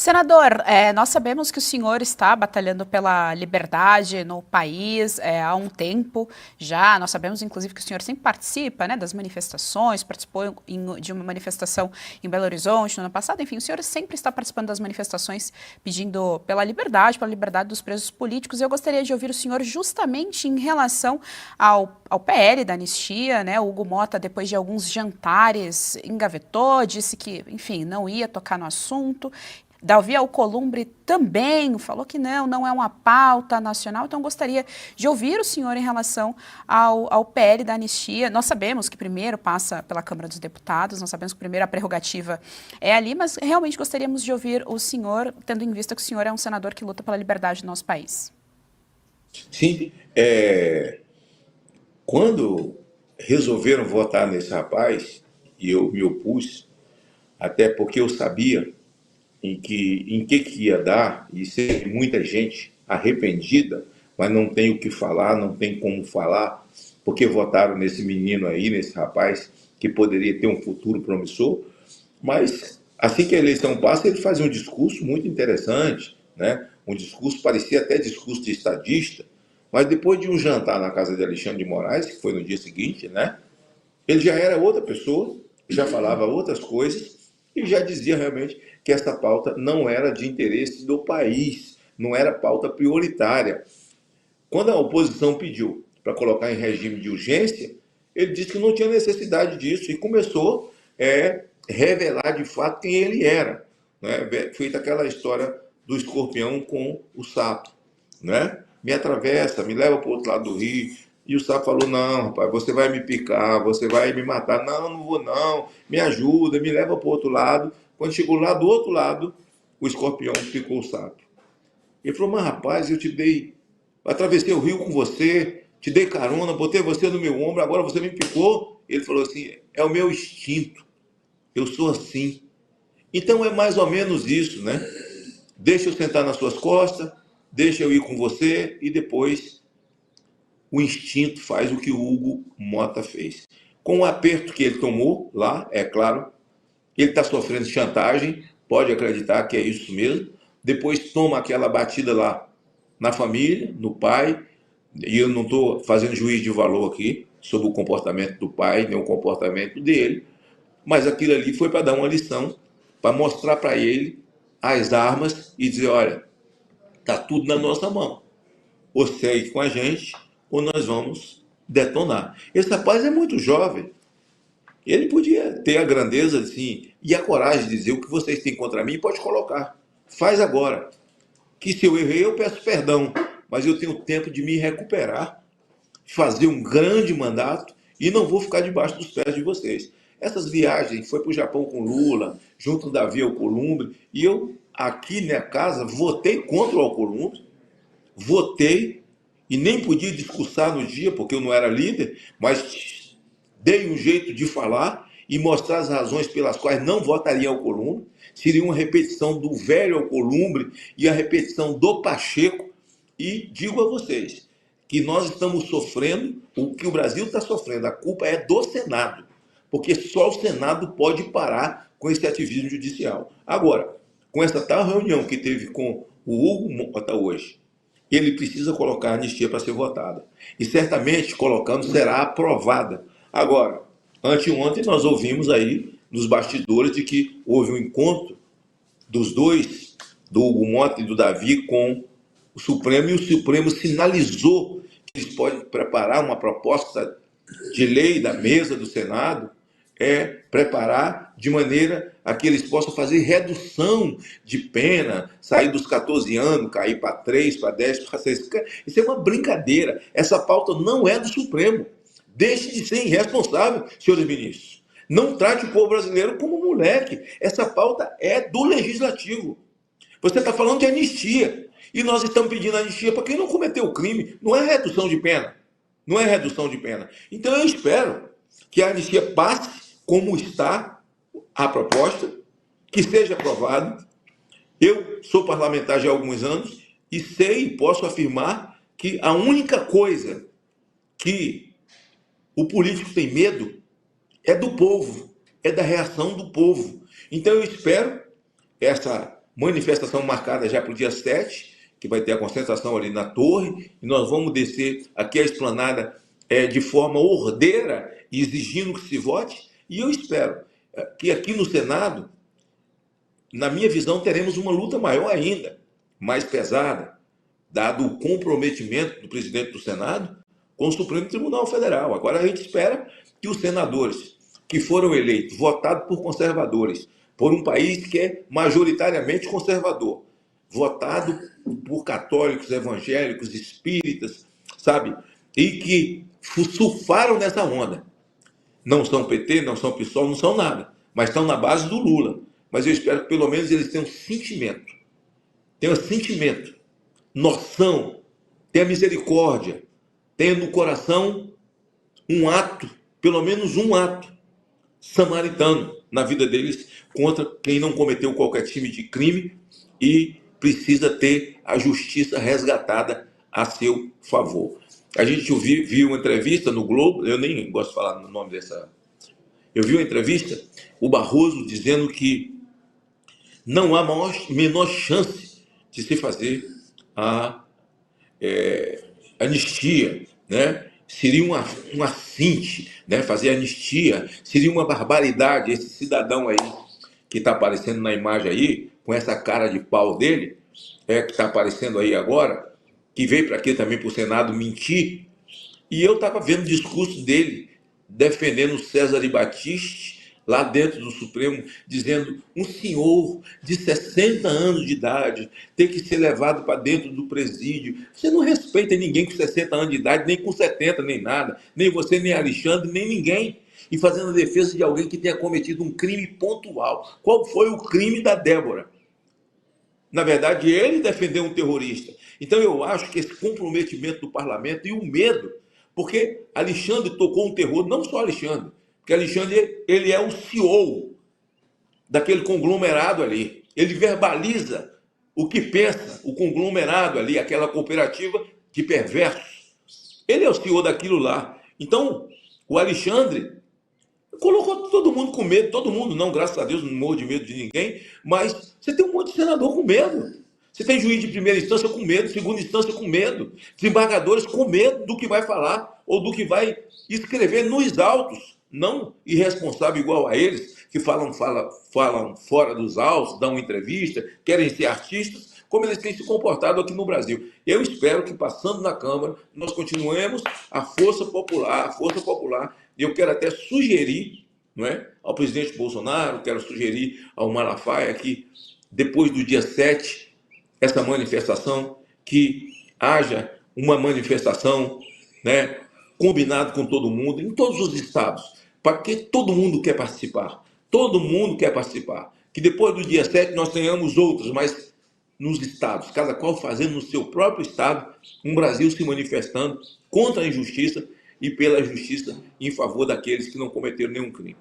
Senador, nós sabemos que o senhor está batalhando pela liberdade no país há um tempo já. Nós sabemos, inclusive, que o senhor sempre participa, né, das manifestações, participou de uma manifestação em Belo Horizonte no ano passado. Enfim, o senhor sempre está participando das manifestações pedindo pela liberdade dos presos políticos. Eu gostaria de ouvir o senhor justamente em relação ao PL da anistia, né? O Hugo Motta, depois de alguns jantares, engavetou, disse que, enfim, não ia tocar no assunto. Davi Alcolumbre também falou que não é uma pauta nacional, então gostaria de ouvir o senhor em relação ao PL da anistia. Nós sabemos que primeiro passa pela Câmara dos Deputados, nós sabemos que primeiro a prerrogativa é ali, mas realmente gostaríamos de ouvir o senhor, tendo em vista que o senhor é um senador que luta pela liberdade do nosso país. Sim, quando resolveram votar nesse rapaz, e eu me opus, até porque eu sabia em que ia dar, e sempre muita gente arrependida, mas não tem o que falar, não tem como falar, porque votaram nesse menino aí, nesse rapaz, que poderia ter um futuro promissor, mas assim que a eleição passa, ele fazia um discurso muito interessante, né? Um discurso, parecia até discurso de estadista, mas depois de um jantar na casa de Alexandre de Moraes, que foi no dia seguinte, né? Ele já era outra pessoa, já falava outras coisas e já dizia realmente que essa pauta não era de interesse do país, não era pauta prioritária. Quando a oposição pediu para colocar em regime de urgência, ele disse que não tinha necessidade disso e começou a revelar de fato quem ele era. Né? Feita aquela história do escorpião com o sapo. Né? Me atravessa, me leva para o outro lado do rio. E o sapo falou, não, rapaz, você vai me picar, você vai me matar. Não, não vou não, me ajuda, me leva para o outro lado. Quando chegou lá do outro lado, o escorpião picou o sapo. Ele falou, mas rapaz, eu te dei, atravessei o rio com você, te dei carona, botei você no meu ombro, agora você me picou. Ele falou assim, é o meu instinto, eu sou assim. Então é mais ou menos isso, né? Deixa eu sentar nas suas costas, deixa eu ir com você e depois o instinto faz o que o Hugo Motta fez. Com o aperto que ele tomou lá, é claro, ele está sofrendo chantagem, pode acreditar que é isso mesmo. Depois toma aquela batida lá na família, no pai, e eu não estou fazendo juízo de valor aqui sobre o comportamento do pai, nem o comportamento dele, mas aquilo ali foi para dar uma lição, para mostrar para ele as armas e dizer, olha, está tudo na nossa mão. Ou segue com a gente, ou nós vamos detonar. Esse rapaz é muito jovem. Ele podia ter a grandeza assim, e a coragem de dizer o que vocês têm contra mim, pode colocar. Faz agora. Que se eu errei, eu peço perdão. Mas eu tenho tempo de me recuperar, fazer um grande mandato e não vou ficar debaixo dos pés de vocês. Essas viagens, foi para o Japão com Lula, junto com Davi Alcolumbre, e eu, aqui na casa, votei contra o Alcolumbre, votei, e nem podia discursar no dia, porque eu não era líder, mas dei um jeito de falar e mostrar as razões pelas quais não votaria Alcolumbre. Seria uma repetição do velho Alcolumbre e a repetição do Pacheco. E digo a vocês que nós estamos sofrendo o que o Brasil está sofrendo. A culpa é do Senado, porque só o Senado pode parar com esse ativismo judicial. Agora, com essa tal reunião que teve com o Hugo Motta hoje, ele precisa colocar a anistia para ser votada. E certamente, colocando, será aprovada. Agora, anteontem nós ouvimos aí nos bastidores de que houve um encontro dos dois, do Hugo Motta e do Davi, com o Supremo, e o Supremo sinalizou que eles podem preparar uma proposta de lei da mesa do Senado, preparar de maneira a que eles possam fazer redução de pena, sair dos 14 anos, cair para 3, para 10, para 6. Isso é uma brincadeira. Essa pauta não é do Supremo. Deixe de ser irresponsável, senhores ministros. Não trate o povo brasileiro como moleque. Essa pauta é do Legislativo. Você está falando de anistia. E nós estamos pedindo anistia para quem não cometeu o crime. Não é redução de pena. Não é redução de pena. Então eu espero que a anistia passe como está a proposta, que seja aprovado. Eu sou parlamentar já há alguns anos e sei e posso afirmar que a única coisa que o político tem medo é do povo, é da reação do povo. Então eu espero essa manifestação marcada já para o dia 7, que vai ter a concentração ali na Torre, e nós vamos descer aqui a Esplanada de forma ordeira, exigindo que se vote, e eu espero que aqui no Senado, na minha visão, teremos uma luta maior ainda, mais pesada, dado o comprometimento do presidente do Senado com o Supremo Tribunal Federal. Agora a gente espera que os senadores que foram eleitos, votados por conservadores, por um país que é majoritariamente conservador, votado por católicos, evangélicos, espíritas, sabe? E que surfaram nessa onda. Não são PT, não são PSOL, não são nada, mas estão na base do Lula. Mas eu espero que pelo menos eles tenham sentimento, noção, tenha misericórdia, tenha no coração um ato, pelo menos um ato samaritano na vida deles contra quem não cometeu qualquer tipo de crime e precisa ter a justiça resgatada a seu favor. A gente viu uma entrevista no Globo, eu nem gosto de falar no nome dessa... Eu vi uma entrevista, o Barroso dizendo que não há menor chance de se fazer a anistia, né? Seria um assinte, né? Fazer anistia, seria uma barbaridade. Esse cidadão aí, que está aparecendo na imagem aí, com essa cara de pau dele, que está aparecendo aí agora, que veio para aqui também para o Senado mentir, e eu estava vendo o discurso dele, defendendo César e Batiste, lá dentro do Supremo, dizendo um senhor de 60 anos de idade ter que ser levado para dentro do presídio. Você não respeita ninguém com 60 anos de idade, nem com 70, nem nada, nem você, nem Alexandre, nem ninguém. E fazendo a defesa de alguém que tenha cometido um crime pontual. Qual foi o crime da Débora? Na verdade, ele defendeu um terrorista. Então eu acho que esse comprometimento do parlamento e o medo, porque Alexandre tocou um terror, não só Alexandre, porque Alexandre, ele é o CEO daquele conglomerado ali. Ele verbaliza o que pensa o conglomerado ali, aquela cooperativa de perversos. Ele é o CEO daquilo lá. Então, o Alexandre colocou todo mundo com medo. Todo mundo não, graças a Deus, não morro de medo de ninguém, mas você tem um monte de senador com medo. Você tem juiz de primeira instância com medo, segunda instância com medo, desembargadores com medo do que vai falar ou do que vai escrever nos autos. Não irresponsável igual a eles, que falam fora dos autos, dão entrevista, querem ser artistas, como eles têm se comportado aqui no Brasil. Eu espero que, passando na Câmara, nós continuemos a força popular, e eu quero até sugerir, não é, ao presidente Bolsonaro, quero sugerir ao Malafaia que, depois do dia 7, essa manifestação, que haja uma manifestação, né, combinado com todo mundo, em todos os estados, porque todo mundo quer participar. Todo mundo quer participar. Que depois do dia 7 nós tenhamos outros, mas nos estados, cada qual fazendo no seu próprio estado, um Brasil se manifestando contra a injustiça e pela justiça em favor daqueles que não cometeram nenhum crime.